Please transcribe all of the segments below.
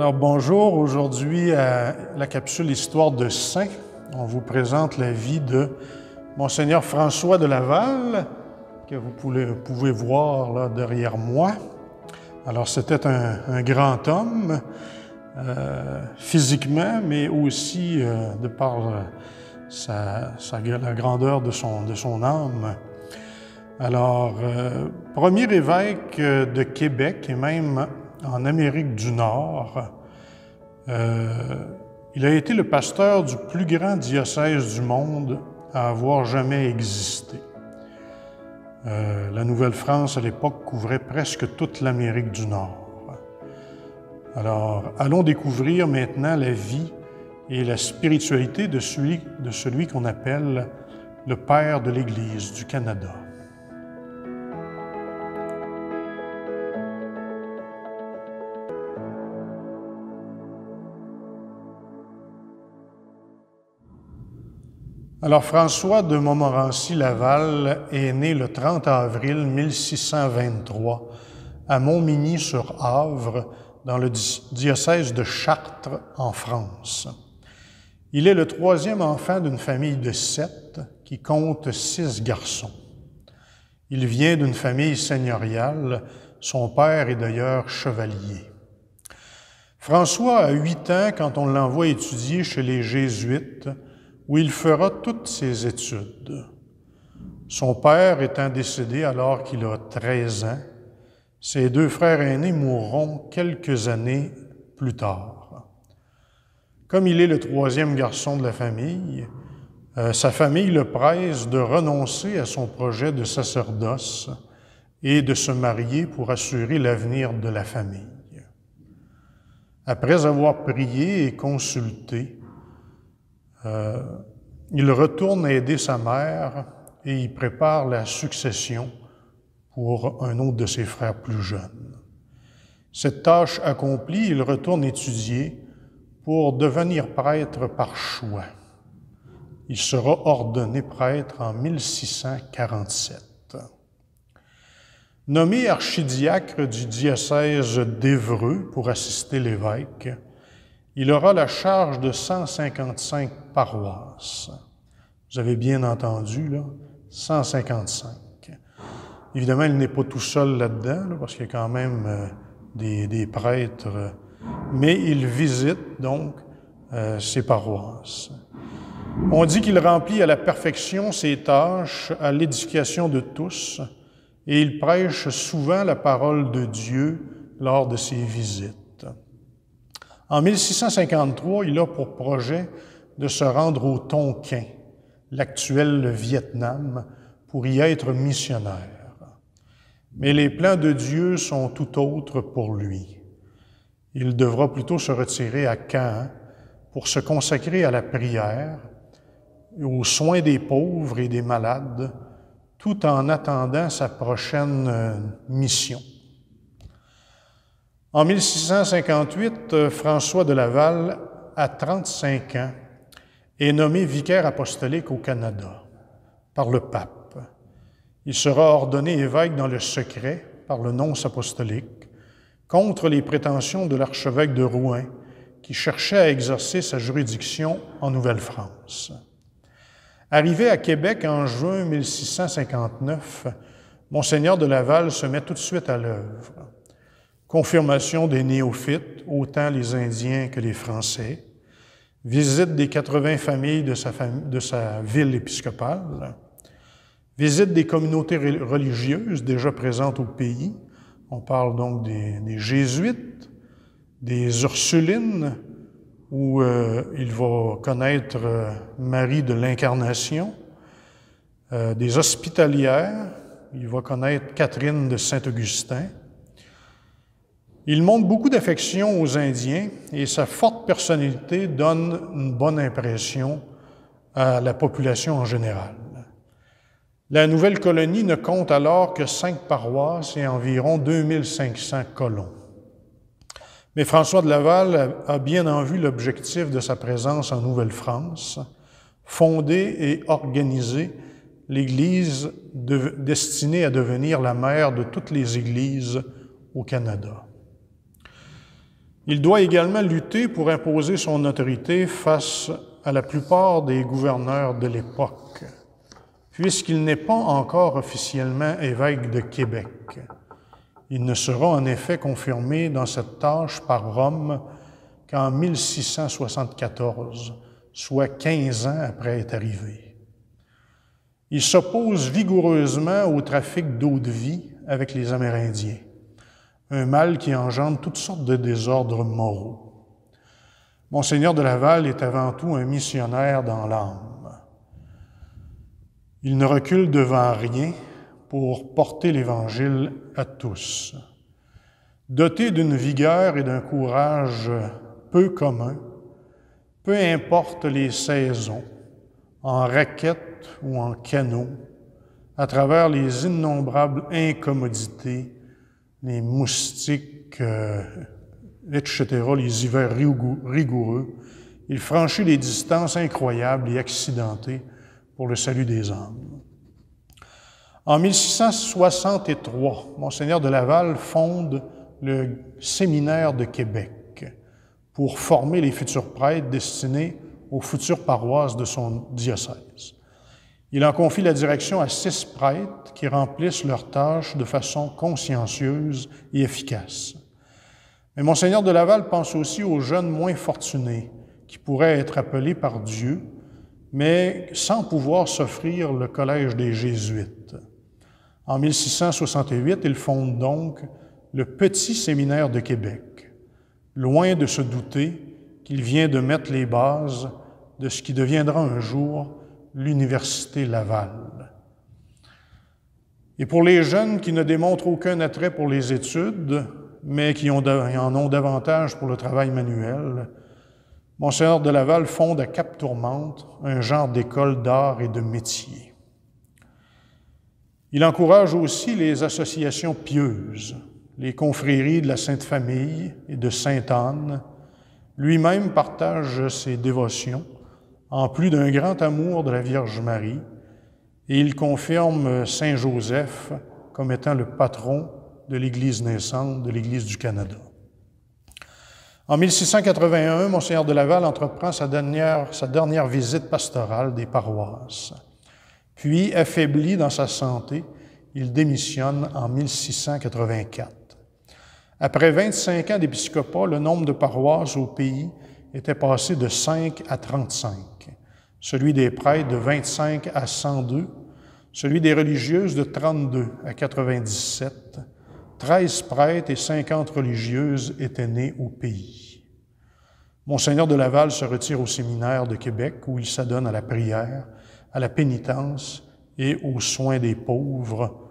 Alors bonjour, aujourd'hui à la capsule Histoire de Saints, on vous présente la vie de Monseigneur François de Laval, que vous pouvez voir là derrière moi. Alors c'était un grand homme, physiquement, mais aussi de par la grandeur de son âme. Alors, premier évêque de Québec et même en Amérique du Nord, il a été le pasteur du plus grand diocèse du monde à avoir jamais existé. La Nouvelle-France, à l'époque, couvrait presque toute l'Amérique du Nord. Alors, allons découvrir maintenant la vie et la spiritualité de celui qu'on appelle le Père de l'Église du Canada. Alors, François de Montmorency-Laval est né le 30 avril 1623 à Montmigny-sur-Avre, dans le diocèse de Chartres, en France. Il est le troisième enfant d'une famille de 7 qui compte 6 garçons. Il vient d'une famille seigneuriale. Son père est d'ailleurs chevalier. François a 8 ans quand on l'envoie étudier chez les Jésuites, où il fera toutes ses études. Son père étant décédé alors qu'il a 13 ans, ses 2 frères aînés mourront quelques années plus tard. Comme il est le troisième garçon de la famille, sa famille le presse de renoncer à son projet de sacerdoce et de se marier pour assurer l'avenir de la famille. Après avoir prié et consulté, il retourne aider sa mère et il prépare la succession pour un autre de ses frères plus jeunes. Cette tâche accomplie, il retourne étudier pour devenir prêtre par choix. Il sera ordonné prêtre en 1647. Nommé archidiacre du diocèse d'Évreux pour assister l'évêque, il aura la charge de 155 paroisses. Vous avez bien entendu, là, 155. Évidemment, il n'est pas tout seul là-dedans, parce qu'il y a quand même des prêtres, mais il visite donc ces paroisses. On dit qu'il remplit à la perfection ses tâches à l'édification de tous, et il prêche souvent la parole de Dieu lors de ses visites. En 1653, il a pour projet de se rendre au Tonkin, l'actuel Vietnam, pour y être missionnaire. Mais les plans de Dieu sont tout autres pour lui. Il devra plutôt se retirer à Caen pour se consacrer à la prière, aux soins des pauvres et des malades, tout en attendant sa prochaine mission. En 1658, François de Laval, à 35 ans, est nommé vicaire apostolique au Canada par le pape. Il sera ordonné évêque dans le secret par le nonce apostolique contre les prétentions de l'archevêque de Rouen qui cherchait à exercer sa juridiction en Nouvelle-France. Arrivé à Québec en juin 1659, Monseigneur de Laval se met tout de suite à l'œuvre. Confirmation des néophytes, autant les Indiens que les Français, visite des 80 familles de sa ville épiscopale, visite des communautés religieuses déjà présentes au pays. On parle donc des Jésuites, des Ursulines, où il va connaître Marie de l'Incarnation, des Hospitalières, il va connaître Catherine de Saint-Augustin. Il montre beaucoup d'affection aux Indiens et sa forte personnalité donne une bonne impression à la population en général. La nouvelle colonie ne compte alors que 5 paroisses et environ 2500 colons. Mais François de Laval a bien en vue l'objectif de sa présence en Nouvelle-France, fonder et organiser l'Église destinée à devenir la mère de toutes les Églises au Canada. Il doit également lutter pour imposer son autorité face à la plupart des gouverneurs de l'époque, puisqu'il n'est pas encore officiellement évêque de Québec. Il ne sera en effet confirmé dans cette tâche par Rome qu'en 1674, soit 15 ans après être arrivé. Il s'oppose vigoureusement au trafic d'eau-de-vie avec les Amérindiens, un mal qui engendre toutes sortes de désordres moraux. Monseigneur de Laval est avant tout un missionnaire dans l'âme. Il ne recule devant rien pour porter l'Évangile à tous. Doté d'une vigueur et d'un courage peu communs, peu importe les saisons, en raquette ou en canot, à travers les innombrables incommodités, les moustiques, etc., les hivers rigoureux, il franchit des distances incroyables et accidentées pour le salut des âmes. En 1663, Monseigneur de Laval fonde le Séminaire de Québec pour former les futurs prêtres destinés aux futures paroisses de son diocèse. Il en confie la direction à 6 prêtres qui remplissent leurs tâches de façon consciencieuse et efficace. Mais Monseigneur de Laval pense aussi aux jeunes moins fortunés qui pourraient être appelés par Dieu, mais sans pouvoir s'offrir le Collège des Jésuites. En 1668, il fonde donc le Petit Séminaire de Québec, loin de se douter qu'il vient de mettre les bases de ce qui deviendra un jour l'Université Laval. Et pour les jeunes qui ne démontrent aucun attrait pour les études, mais qui en ont davantage pour le travail manuel, Monseigneur de Laval fonde à Cap-Tourmente un genre d'école d'art et de métier. Il encourage aussi les associations pieuses, les confréries de la Sainte Famille et de Sainte-Anne. Lui-même partage ses dévotions, en plus d'un grand amour de la Vierge Marie, et il confirme Saint Joseph comme étant le patron de l'Église naissante de l'Église du Canada. En 1681, Monseigneur de Laval entreprend sa dernière visite pastorale des paroisses. Puis, affaibli dans sa santé, il démissionne en 1684. Après 25 ans d'épiscopat, le nombre de paroisses au pays était passé de 5 à 35, celui des prêtres de 25 à 102, celui des religieuses de 32 à 97, 13 prêtres et 50 religieuses étaient nés au pays. Monseigneur de Laval se retire au séminaire de Québec où il s'adonne à la prière, à la pénitence et aux soins des pauvres.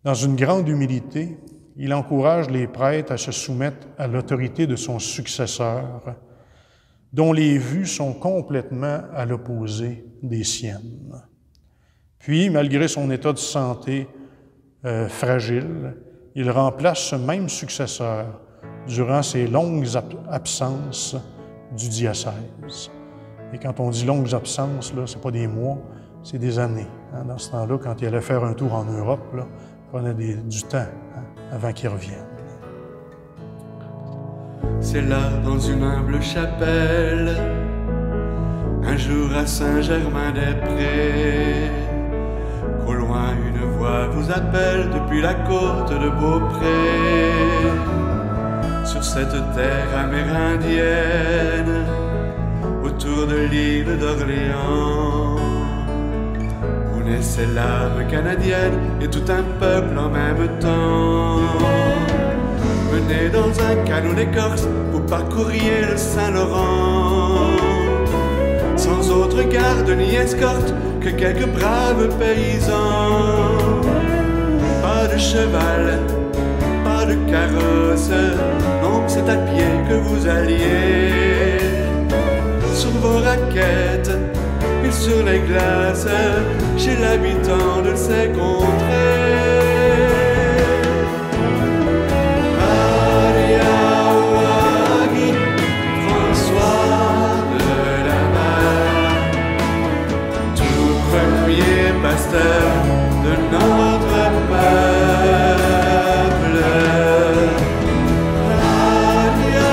Dans une grande humilité, il encourage les prêtres à se soumettre à l'autorité de son successeur, dont les vues sont complètement à l'opposé des siennes. Puis, malgré son état de santé fragile, il remplace ce même successeur durant ses longues absences du diocèse. Et quand on dit longues absences, là, c'est pas des mois, c'est des années. Hein. Dans ce temps-là, quand il allait faire un tour en Europe, là, il prenait du temps avant qu'il revienne. C'est là, dans une humble chapelle, un jour à Saint-Germain-des-Prés, qu'au loin une voix vous appelle depuis la côte de Beaupré. Sur cette terre amérindienne, autour de l'île d'Orléans, où naissait l'âme canadienne et tout un peuple en même temps. Menez dans un canot d'écorce, vous parcouriez le Saint-Laurent, sans autre garde ni escorte que quelques braves paysans. Pas de cheval, pas de carrosse, non, c'est à pied que vous alliez. Sur vos raquettes, puis sur les glaces, chez l'habitant de ces contrées. Pasteur de notre peuple, adieu,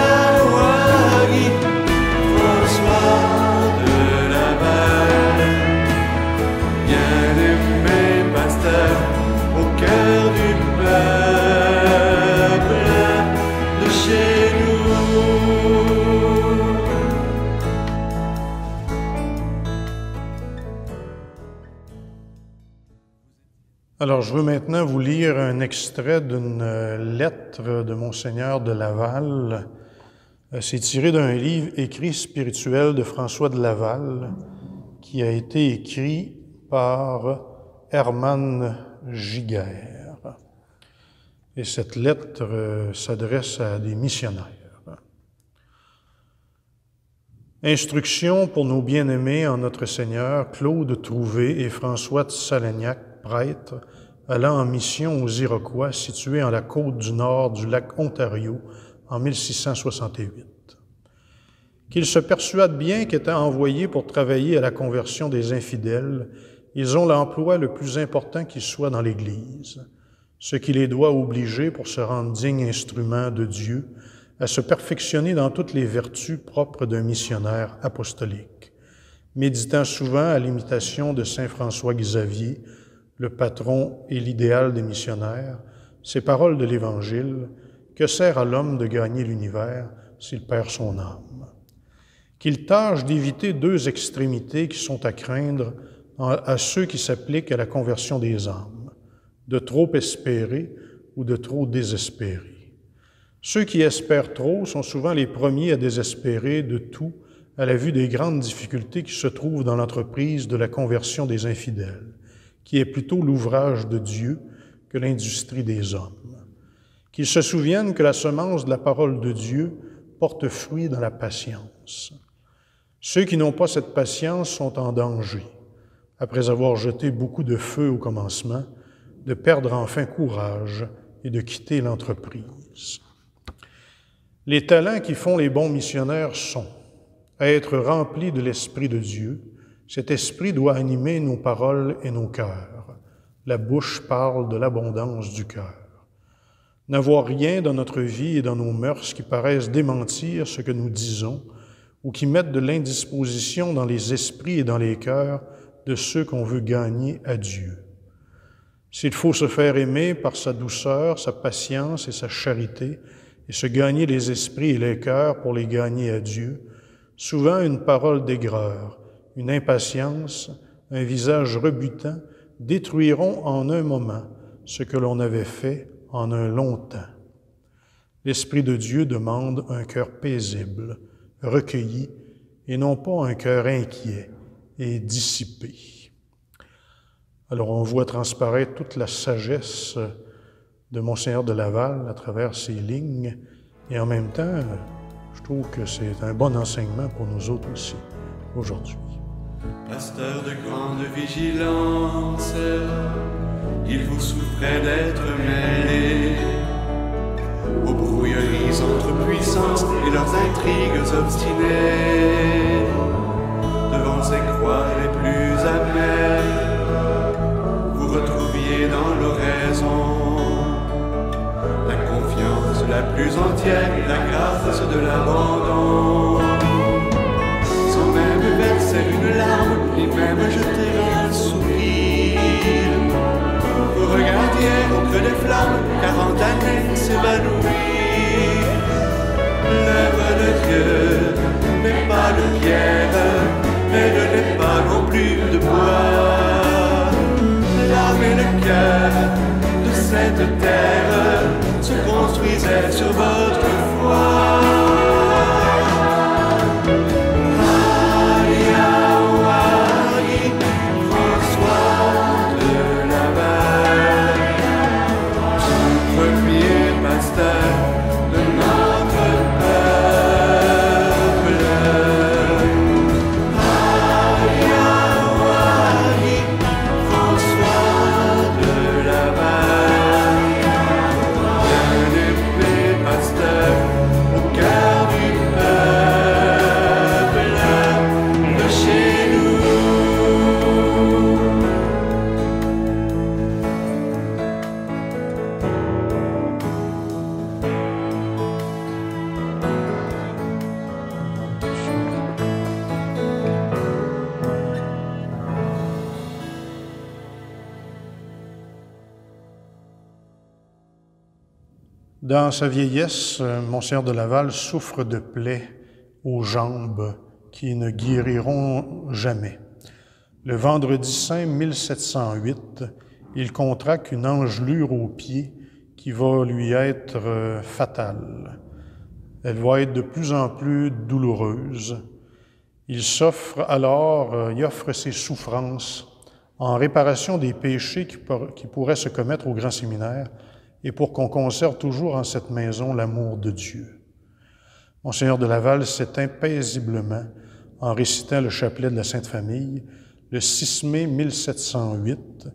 Alors, je veux maintenant vous lire un extrait d'une lettre de Monseigneur de Laval. C'est tiré d'un livre écrit spirituel de François de Laval, qui a été écrit par Hermann Giguère. Et cette lettre s'adresse à des missionnaires. Instruction pour nos bien-aimés en notre Seigneur, Claude Trouvé et François de Salagnac, prêtres, allant en mission aux Iroquois, situés en la côte du nord du lac Ontario, en 1668. Qu'ils se persuadent bien qu'étant envoyés pour travailler à la conversion des infidèles, ils ont l'emploi le plus important qui soit dans l'Église, ce qui les doit obliger pour se rendre dignes instruments de Dieu, à se perfectionner dans toutes les vertus propres d'un missionnaire apostolique, méditant souvent à l'imitation de saint François Xavier, le patron et l'idéal des missionnaires, ces paroles de l'Évangile: « Que sert à l'homme de gagner l'univers s'il perd son âme? » Qu'il tâche d'éviter deux extrémités qui sont à craindre à ceux qui s'appliquent à la conversion des âmes, de trop espérer ou de trop désespérer. Ceux qui espèrent trop sont souvent les premiers à désespérer de tout à la vue des grandes difficultés qui se trouvent dans l'entreprise de la conversion des infidèles, qui est plutôt l'ouvrage de Dieu que l'industrie des hommes. Qu'ils se souviennent que la semence de la parole de Dieu porte fruit dans la patience. Ceux qui n'ont pas cette patience sont en danger, après avoir jeté beaucoup de feu au commencement, de perdre enfin courage et de quitter l'entreprise. Les talents qui font les bons missionnaires sont être remplis de l'Esprit de Dieu. Cet Esprit doit animer nos paroles et nos cœurs. La bouche parle de l'abondance du cœur. N'avoir rien dans notre vie et dans nos mœurs qui paraissent démentir ce que nous disons ou qui mettent de l'indisposition dans les esprits et dans les cœurs de ceux qu'on veut gagner à Dieu. S'il faut se faire aimer par sa douceur, sa patience et sa charité, et se gagner les esprits et les cœurs pour les gagner à Dieu, souvent une parole d'aigreur, une impatience, un visage rebutant détruiront en un moment ce que l'on avait fait en un long temps. L'Esprit de Dieu demande un cœur paisible, recueilli, et non pas un cœur inquiet et dissipé. Alors on voit transparaître toute la sagesse de Monseigneur de Laval à travers ces lignes, et en même temps, je trouve que c'est un bon enseignement pour nous autres aussi, aujourd'hui. Pasteur de grande vigilance, il vous souffrait d'être mêlé aux brouilleries entre puissances et leurs intrigues obstinées. Devant ces croix les plus amères, vous retrouviez dans l'oraison la confiance la plus entière, la grâce de l'abandon. Sans même verser une larme, ni même jeter un soupir, vous regardiez au creux des flammes 40 années s'évanouir. L'œuvre de Dieu n'est pas de pierre, mais ne l'est pas non plus de bois. L'âme et le cœur de cette terre se construisaient sur votre foi. Dans sa vieillesse, Monseigneur de Laval souffre de plaies aux jambes qui ne guériront jamais. Le vendredi saint 1708, il contracte une engelure au pied qui va lui être fatale. Elle va être de plus en plus douloureuse. Il offre ses souffrances en réparation des péchés qui pourraient se commettre au grand séminaire et pour qu'on conserve toujours en cette maison l'amour de Dieu. Monseigneur de Laval s'éteint paisiblement en récitant le chapelet de la Sainte Famille le 6 mai 1708.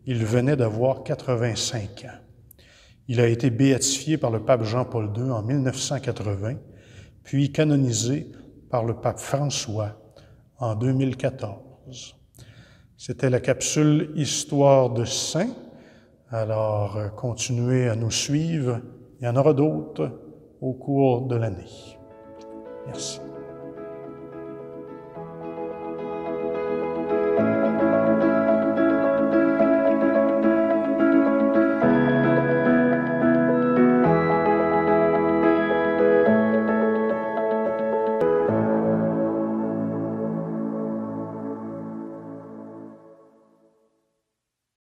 Il venait d'avoir 85 ans. Il a été béatifié par le pape Jean-Paul II en 1980, puis canonisé par le pape François en 2014. C'était la capsule Histoire de Saints. Alors, continuez à nous suivre. Il y en aura d'autres au cours de l'année. Merci.